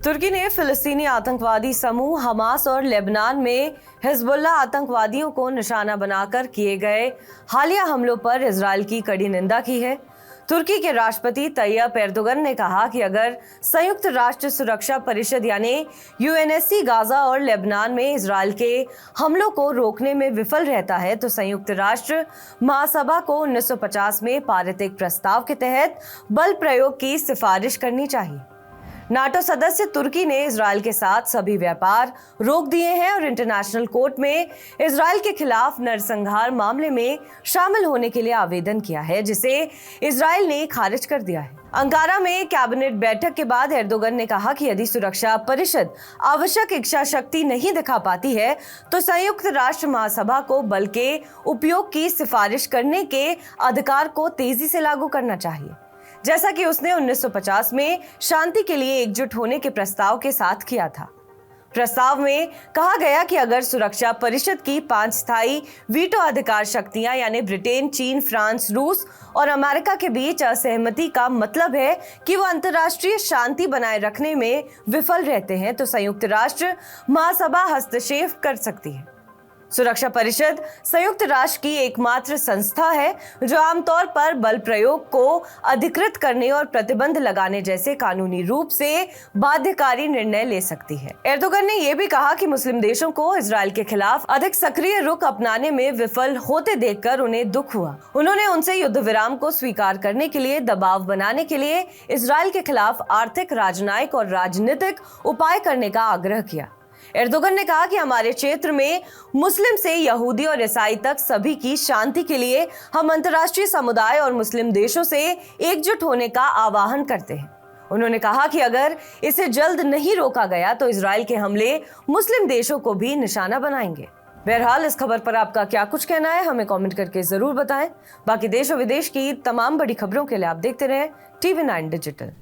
तुर्की ने फिलिस्तीनी आतंकवादी समूह हमास और लेबनान में हिजबुल्लाह आतंकवादियों को निशाना बनाकर किए गए हालिया हमलों पर इजरायल की कड़ी निंदा की है। तुर्की के राष्ट्रपति तैयब एर्दोगन ने कहा कि अगर संयुक्त राष्ट्र सुरक्षा परिषद यानी यूएनएससी गाजा और लेबनान में इजरायल के हमलों को रोकने में विफल रहता है तो संयुक्त राष्ट्र महासभा को 1950 में पारित एक प्रस्ताव के तहत बल प्रयोग की सिफारिश करनी चाहिए। नाटो सदस्य तुर्की ने इजरायल के साथ सभी व्यापार रोक दिए हैं और इंटरनेशनल कोर्ट में इजरायल के खिलाफ नरसंहार मामले में शामिल होने के लिए आवेदन किया है, जिसे इजरायल ने खारिज कर दिया है। अंकारा में कैबिनेट बैठक के बाद एर्दोगन ने कहा कि यदि सुरक्षा परिषद आवश्यक इच्छा शक्ति नहीं दिखा पाती है तो संयुक्त राष्ट्र महासभा को बल के उपयोग की सिफारिश करने के अधिकार को तेजी से लागू करना चाहिए, जैसा कि उसने 1950 में शांति के लिए एकजुट होने के प्रस्ताव के साथ किया था। प्रस्ताव में कहा गया कि अगर सुरक्षा परिषद की 5 स्थायी वीटो अधिकार शक्तियां यानी ब्रिटेन, चीन, फ्रांस, रूस और अमेरिका के बीच असहमति का मतलब है कि वो अंतर्राष्ट्रीय शांति बनाए रखने में विफल रहते हैं तो संयुक्त राष्ट्र महासभा हस्तक्षेप कर सकती है। सुरक्षा परिषद संयुक्त राष्ट्र की एकमात्र संस्था है जो आमतौर पर बल प्रयोग को अधिकृत करने और प्रतिबंध लगाने जैसे कानूनी रूप से बाध्यकारी निर्णय ले सकती है। एर्दोगन ने यह भी कहा कि मुस्लिम देशों को इजरायल के खिलाफ अधिक सक्रिय रुख अपनाने में विफल होते देखकर उन्हें दुख हुआ। उन्होंने उनसे युद्ध विराम को स्वीकार करने के लिए दबाव बनाने के लिए इजरायल के खिलाफ आर्थिक, राजनयिक और राजनीतिक उपाय करने का आग्रह किया। एर्दोगन ने कहा कि हमारे क्षेत्र में मुस्लिम से यहूदी और ईसाई तक सभी की शांति के लिए हम अंतर्राष्ट्रीय समुदाय और मुस्लिम देशों से एकजुट होने का आह्वान करते हैं। उन्होंने कहा कि अगर इसे जल्द नहीं रोका गया तो इजरायल के हमले मुस्लिम देशों को भी निशाना बनाएंगे। बहरहाल इस खबर पर आपका क्या कुछ कहना है हमें कमेंट करके जरूर बताएं। बाकी देश और विदेश की तमाम बड़ी खबरों के लिए आप देखते रहें TV9 डिजिटल।